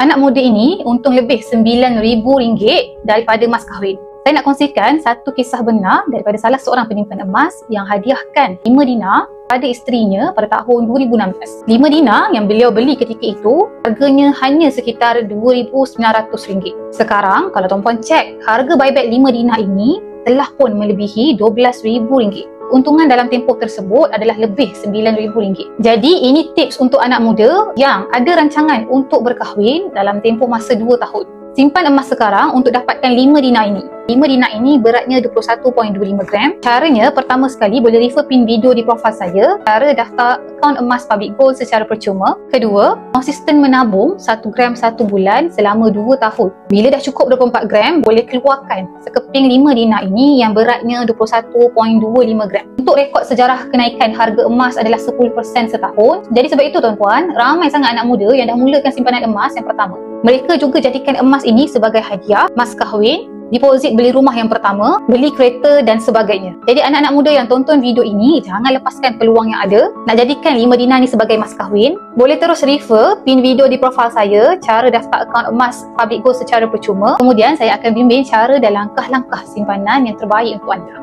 Anak muda ini untung lebih RM9,000 daripada mas kahwin. Saya nak kongsikan satu kisah benar daripada salah seorang penyimpan emas yang hadiahkan 5 dinar pada isterinya pada tahun 2016. 5 dinar yang beliau beli ketika itu harganya hanya sekitar RM2,900. Sekarang kalau tuan-puan cek, harga buyback 5 dinar ini telah pun melebihi RM12,000. Untungan dalam tempoh tersebut adalah lebih RM9,000. Jadi ini tips untuk anak muda yang ada rancangan untuk berkahwin dalam tempoh masa 2 tahun. Simpan emas sekarang untuk dapatkan 5 dinar ini. 5 dinar ini beratnya 21.25 gram. Caranya, pertama sekali boleh refer pin video di profil saya, cara daftar akaun emas Public Gold secara percuma. Kedua, konsisten menabung 1 gram 1 bulan selama 2 tahun. Bila dah cukup 24 gram, boleh keluarkan sekeping 5 dinar ini yang beratnya 21.25 gram. Untuk rekod sejarah kenaikan harga emas adalah 10% setahun. Jadi sebab itu tuan-puan, ramai sangat anak muda yang dah mulakan simpanan emas yang pertama. Mereka juga jadikan emas ini sebagai hadiah, mas kahwin, deposit beli rumah yang pertama, beli kereta dan sebagainya. Jadi anak-anak muda yang tonton video ini, jangan lepaskan peluang yang ada. Nak jadikan 5 dinar ni sebagai mas kahwin, boleh terus refer pin video di profil saya, cara daftar akaun emas Public Gold secara percuma. Kemudian saya akan bimbing cara dan langkah-langkah simpanan yang terbaik untuk anda.